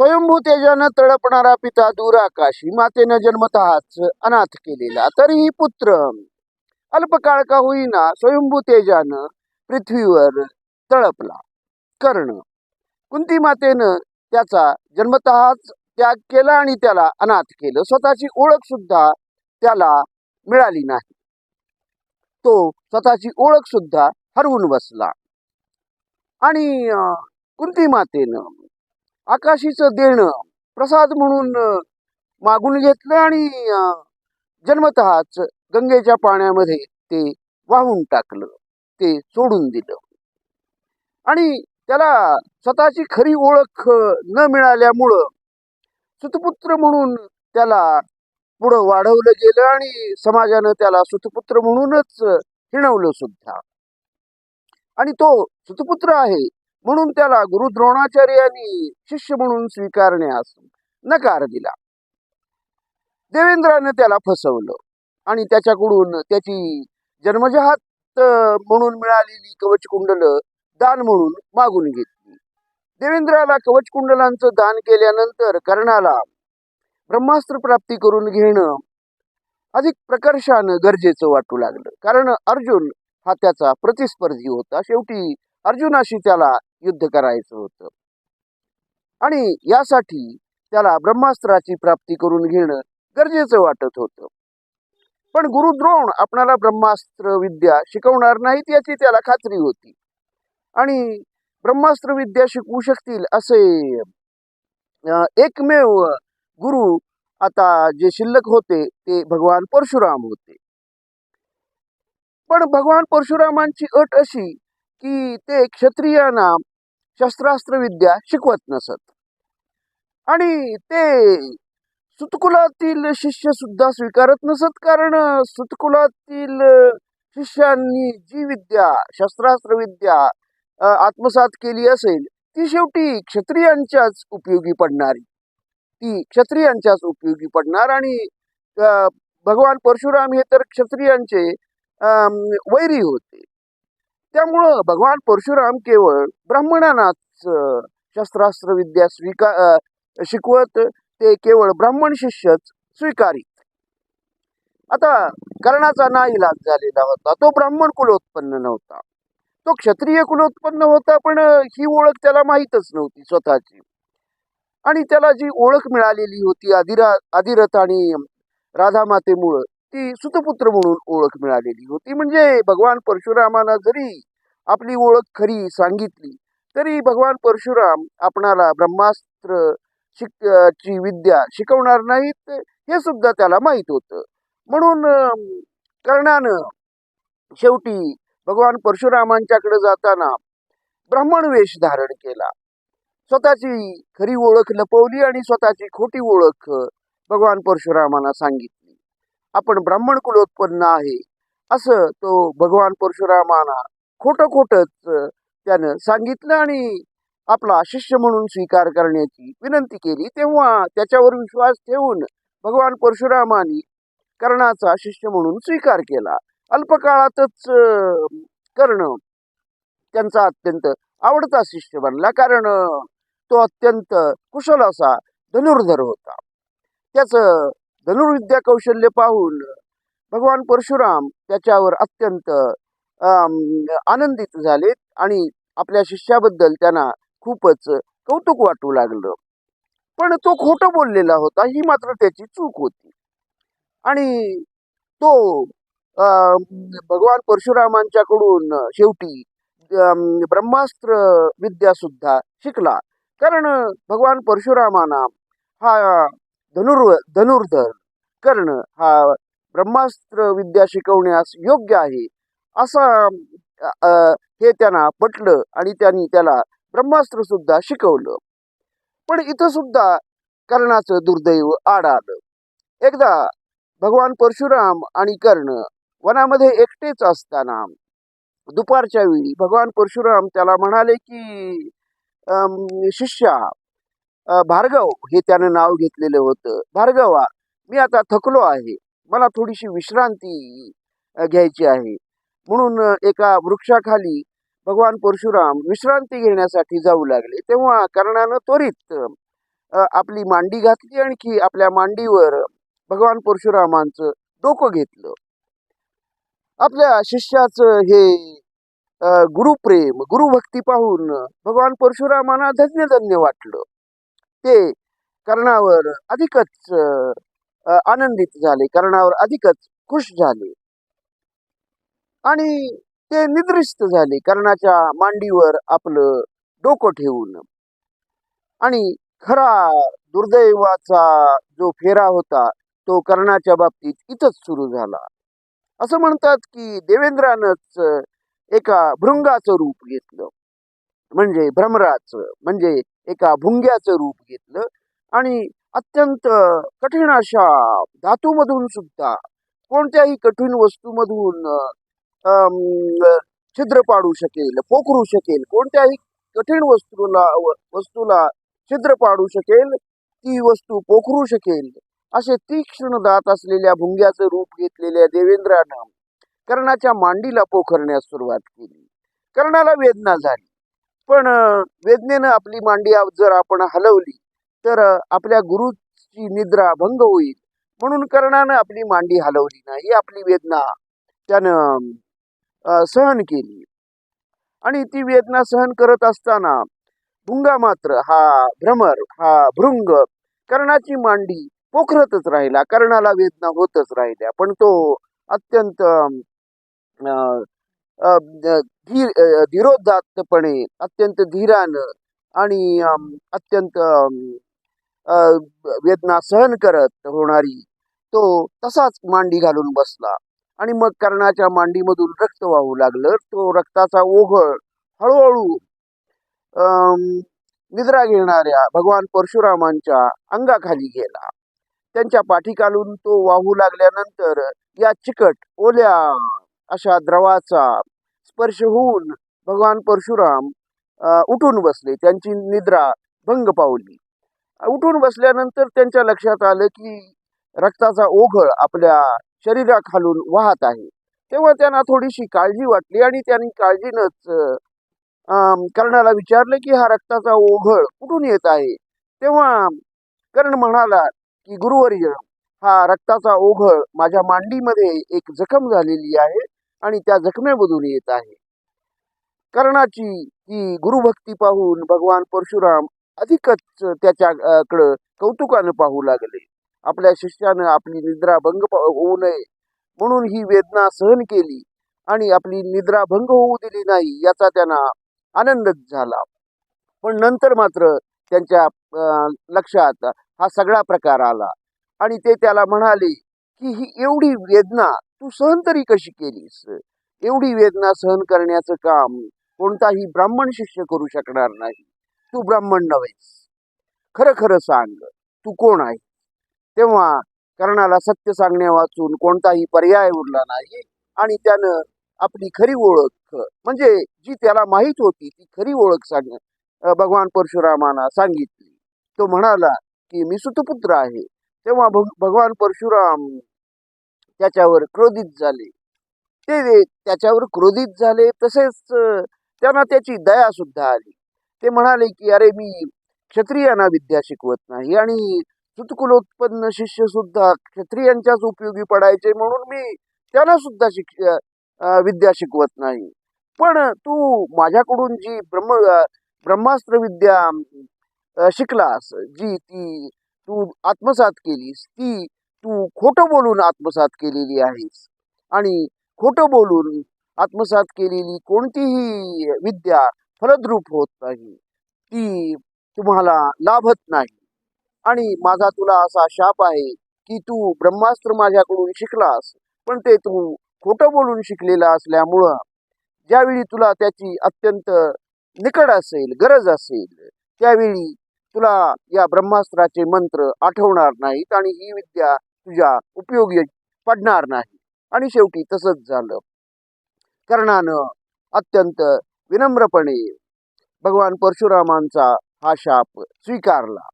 स्वयंभू तेजानं तळपणारा पिता दूर आकाशी, मातेनं जन्मतःच अनाथ केलेला. तरीही पुत्र अल्पकाळ का होईना स्वयंभू तेजानं पृथ्वीवर तळपला. कर्ण कुंती मातेनं त्याचा जन्मतःच त्याग केला आणि त्याला अनाथ केलं. स्वतःची ओळख सुद्धा त्याला मिळाली नाही. तो स्वतःची ओळख सुद्धा हरवून बसला. आणि कुंती मातेनं आकाशीचं देणं प्रसाद म्हणून मागून घेतलं आणि जन्मतःच गंगेच्या पाण्यामध्ये ते वाहून टाकलं, ते सोडून दिलं. आणि त्याला स्वतःची खरी ओळख न मिळाल्यामुळं सुतपुत्र म्हणून त्याला पुढं वाढवलं गेलं आणि समाजानं त्याला सुतपुत्र म्हणूनच हिणवलं सुद्धा. आणि तो सुतपुत्र आहे म्हणून त्याला गुरु द्रोणाचार्यांनी शिष्य म्हणून स्वीकारण्यास नकार दिला. देवेंद्रानं त्याला फसवलं आणि त्याच्याकडून त्याची जन्मजात म्हणून मिळालेली कवचकुंडल दान म्हणून मागून घेतली. देवेंद्राला कवचकुंडलांचं दान केल्यानंतर कर्णाला ब्रह्मास्त्र प्राप्ती करून घेणं अधिक प्रकर्षानं गरजेचं वाटू लागलं. कारण अर्जुन हा त्याचा प्रतिस्पर्धी होता. शेवटी अर्जुनाशी त्याला युद्ध करायचं होतं आणि यासाठी त्याला ब्रह्मास्त्राची प्राप्ती करून घेणं गरजेचं वाटत होतं. पण गुरु द्रोण आपणाला ब्रह्मास्त्र विद्या शिकवणार नाहीत याची त्याला खात्री होती. आणि ब्रह्मास्त्र विद्या शिकवू शकतील असे एकमेव गुरु आता जे शिल्लक होते ते भगवान परशुराम होते. पण भगवान परशुरामांची अट अशी की ते क्षत्रियांना शस्त्रास्त्र विद्या शिकवत नसत. आणि ते सुतकुलातील शिष्य सुद्धा स्वीकारत नसत. कारण सुतकुलातील शिष्यांनी जी विद्या शस्त्रास्त्र विद्या आत्मसात केली असेल ती शेवटी क्षत्रियांच्याच उपयोगी पडणारी, ती क्षत्रियांच्याच उपयोगी पडणार. आणि भगवान परशुराम हे तर क्षत्रियांचे वैरी होते. त्यामुळं भगवान परशुराम केवळ ब्राह्मणांनाच शस्त्रास्त्र विद्या शिकवत, ते केवळ ब्राह्मण शिष्यच स्वीकारित. आता कर्णाचा नाईलाज झालेला होता. तो ब्राह्मण कुलोत्पन्न नव्हता, तो क्षत्रिय कुलोत्पन्न होता. पण ही ओळख त्याला माहीतच नव्हती स्वतःची. आणि त्याला जी ओळख मिळालेली होती आदिरथ आणि राधामातेमुळं ती सुतपुत्र म्हणून ओळख मिळालेली होती. म्हणजे भगवान परशुरामाला जरी आपली ओळख खरी सांगितली तरी भगवान परशुराम आपणाला ब्रह्मास्त्र ची विद्या शिकवणार नाहीत हे सुद्धा त्याला माहीत होतं. म्हणून कर्णानं शेवटी भगवान परशुरामांच्याकडे जाताना ब्राह्मण वेश धारण केला. स्वतःची खरी ओळख लपवली आणि स्वतःची खोटी ओळख भगवान परशुरामांना सांगितली. आपण ब्राह्मण कुलोत्पन्न आहे असं तो भगवान परशुरामांना खोटंच त्यानं सांगितलं आणि आपला शिष्य म्हणून स्वीकार करण्याची विनंती केली. तेव्हा त्याच्यावर विश्वास ठेवून भगवान परशुरामांनी कर्णाचा शिष्य म्हणून स्वीकार केला. अल्पकाळातच कर्ण त्यांचा अत्यंत आवडता शिष्य बनला. कारण तो अत्यंत कुशल असा धनुर्धर होता. त्याचं धनुर्विद्या कौशल्य पाहून भगवान परशुराम त्याच्यावर अत्यंत आनंदित झाले आणि आपल्या शिष्याबद्दल त्यांना खूपच कौतुक वाटू लागलं. पण तो खोटं बोललेला होता ही मात्र त्याची चूक होती. आणि तो भगवान परशुरामांच्याकडून शेवटी ब्रह्मास्त्र विद्या सुद्धा शिकला. कारण भगवान परशुरामांना हा धनुर्धर कर्ण हा ब्रह्मास्त्र विद्या शिकवण्यास योग्य आहे असं हे त्यांना पटलं आणि त्यांनी त्याला ब्रह्मास्त्र सुद्धा शिकवलं. पण इथं सुद्धा कर्णाचं दुर्दैव आड आलं. एकदा भगवान परशुराम आणि कर्ण वनामध्ये एकटेच असताना दुपारच्या वेळी भगवान परशुराम त्याला म्हणाले की शिष्या, भार्गव हे त्यानं नाव घेतलेलं होतं, भार्गवा मी आता थकलो आहे, मला थोडीशी विश्रांती घ्यायची आहे. म्हणून एका वृक्षाखाली भगवान परशुराम विश्रांती घेण्यासाठी जाऊ लागले. तेव्हा कर्णानं त्वरित आपली मांडी घातली, आणखी आपल्या मांडीवर भगवान परशुरामांचं डोकं घेतलं. आपल्या शिष्याचं हे गुरुप्रेम गुरुभक्ती पाहून भगवान परशुरामांना धन्य धन्य वाटलं. ते कर्णावर अधिकच आनंदित झाले, कर्णावर अधिकच खुश झाले आणि ते निद्रिस्त झाले कर्णाच्या मांडीवर आपलं डोकं ठेवून. आणि खरा दुर्दैवाचा जो फेरा होता तो कर्णाच्या बाबतीत इथंच सुरू झाला. असं म्हणतात की देवेंद्रानंच एका भृंगाचं रूप घेतलं, म्हणजे भ्रमराचं, म्हणजे एका भुंग्याचं रूप घेतलं आणि अत्यंत कठीण अशा धातूमधून सुद्धा कोणत्याही कठीण वस्तूमधून छिद्र पाडू शकेल, पोखरू शकेल, कोणत्याही कठीण वस्तूला छिद्र पाडू शकेल, ती वस्तू पोखरू शकेल, असे तीक्ष्ण दात असलेल्या भुंग्याचं रूप घेतलेल्या देवेंद्रानं कर्णाच्या मांडीला पोखरण्यास सुरुवात केली. कर्णाला वेदना झाली, पण वेदनेनं आपली मांडी जर आपण हलवली तर आपल्या गुरुची निद्रा भंग होईल, म्हणून कर्णानं आपली मांडी हलवली नाही, आपली वेदना त्यानं सहन केली. आणि ती वेदना सहन करत असताना भुंगा मात्र हा भ्रमर हा भृंग कर्णाची मांडी पोखरतच राहिला, कर्णाला वेदना होतच राहिल्या, पण तो अत्यंत धीरोदात्तपणे, अत्यंत धीरानं आणि अत्यंत वेदना सहन करत होणारी तो तसाच मांडी घालून बसला. आणि मग कर्णाच्या मांडीमधून रक्त वाहू लागलं. तो रक्ताचा ओघळ हळूहळू निद्रा घेणाऱ्या भगवान परशुरामांच्या अंगाखाली गेला. त्यांच्या पाठीखालून तो वाहू लागल्यानंतर या चिकट ओल्या अशा द्रवाचा स्पर्श होऊन भगवान परशुराम उठून बसले. त्यांची निद्रा भंग पावली. उठून बसल्यानंतर त्यांच्या लक्षात आलं की रक्ताचा ओघळ आपल्या शरीराखालून वाहत आहे. तेव्हा त्यांना थोडीशी काळजी वाटली आणि त्यांनी काळजीनंच कर्णाला विचारलं की हा रक्ताचा ओघळ कुठून येत आहे. तेव्हा कर्ण म्हणाला की गुरुवर्य, हा रक्ताचा ओघळ माझ्या मांडीमध्ये एक जखम झालेली आहे आणि त्या जखमेमधून येत आहे. कर्णाची ही गुरुभक्ती पाहून भगवान परशुराम अधिकच त्याच्याकडं कौतुकानं पाहू लागले. आपल्या शिष्यानं आपली निद्रा भंग होऊ नये म्हणून ही वेदना सहन केली आणि आपली निद्रा भंग होऊ दिली नाही, याचा त्यांना आनंदच झाला. पण नंतर मात्र त्यांच्या लक्षात हा सगळा प्रकार आला आणि ते त्याला म्हणाले की ही एवढी वेदना तू सहन तरी कशी केलीस? एवढी वेदना सहन करण्याचं काम कोणताही ब्राह्मण शिष्य करू शकणार नाही. तू ब्राह्मण नव्हेस, खरं खरं सांग, तू कोण आहे? तेव्हा कर्णाला सत्य सांगण्या वाचून कोणताही पर्याय उरला नाही आणि त्यानं आपली खरी ओळख, म्हणजे जी त्याला माहीत होती ती खरी ओळख भगवान परशुरामांना सांगितली. तो म्हणाला की मी सुतपुत्र आहे. तेव्हा भगवान परशुराम त्याच्यावर क्रोधित झाले. ते त्याच्यावर क्रोधित झाले, तसेच त्यांना त्याची दया सुद्धा आली. ते म्हणाले की अरे, मी क्षत्रियांना विद्या शिकवत नाही आणि सुतकुलोत्पन्न शिष्य सुद्धा क्षत्रियांच्याच उपयोगी पडायचे म्हणून मी त्यांना सुद्धा विद्या शिकवत नाही. पण तू माझ्याकडून जी ब्रह्मास्त्र विद्या शिकलास, जी ती तू आत्मसात केलीस, ती तू खोटं बोलून आत्मसात केलेली आहेस. आणि खोटं बोलून आत्मसात केलेली कोणतीही विद्या फलद्रूप होत नाही, ती तुम्हाला लाभत नाही. आणि माझा तुला असा शाप आहे की तू ब्रह्मास्त्र माझ्याकडून शिकलास, पण ते तू खोटं बोलून शिकलेलं असल्यामुळं ज्यावेळी तुला त्याची अत्यंत निकड असेल, गरज असेल, त्यावेळी तुला या ब्रह्मास्त्राचे मंत्र आठवणार नाहीत आणि ही विद्या तुझ्या उपयोगी पडणार नाही. आणि शेवटी तसंच झालं. कर्णानं अत्यंत विनम्रपणे भगवान परशुरामांचा हा शाप स्वीकारला,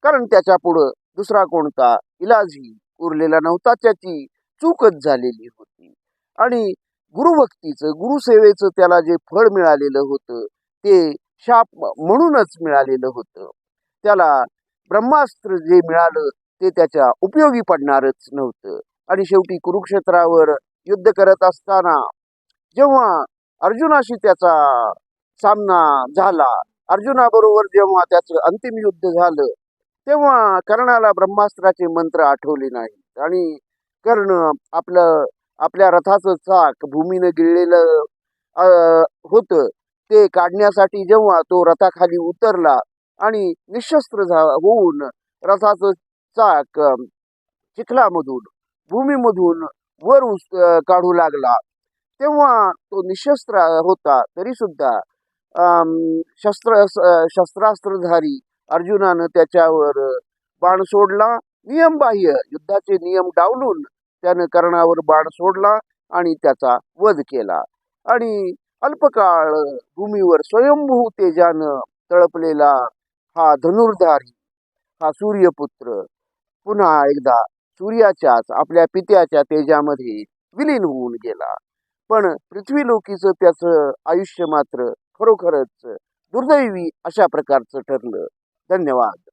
कारण त्याच्या पुढं दुसरा कोणता इलाजही उरलेला नव्हता. त्याची चूकच झालेली होती आणि गुरुभक्तीचं, गुरुसेवेचं त्याला जे फळ मिळालेलं होतं ते शाप म्हणूनच मिळालेलं होतं. त्याला ब्रह्मास्त्र जे मिळालं ते त्याच्या उपयोगी पडणारच नव्हतं. आणि शेवटी कुरुक्षेत्रावर युद्ध करत असताना जेव्हा अर्जुनाशी त्याचा सामना झाला, अर्जुनाबरोबर जेव्हा त्याचं अंतिम युद्ध झालं, तेव्हा कर्णाला ब्रह्मास्त्राचे मंत्र आठवले नाहीत आणि कर्ण आपल्या रथाचं चाक भूमीनं गिळलेलं अ, होतं ते काढण्यासाठी जेव्हा तो रथाखाली उतरला आणि निशस्त्र होऊन रथाचं चाक चिखलामधून भूमीमधून काढू लागला, तेव्हा तो निशस्त्र होता तरी सुद्धा शस्त्रास्त्रधारी अर्जुनानं त्याच्यावर बाण सोडला. नियमबाह्य युद्धाचे नियम डावलून त्यानं कर्णावर बाण सोडला आणि त्याचा वध केला. आणि अल्पकाळ भूमीवर स्वयंभू तेजानं तळपलेला हा धनुर्धारी, हा सूर्यपुत्र पुन्हा एकदा सूर्याच्याच आपल्या पित्याच्या तेजामध्ये विलीन होऊन गेला. पण पृथ्वीलोकीचं त्याचं आयुष्य मात्र खरोखरच दुर्दैवी अशा प्रकारचं ठरलं. धन्यवाद.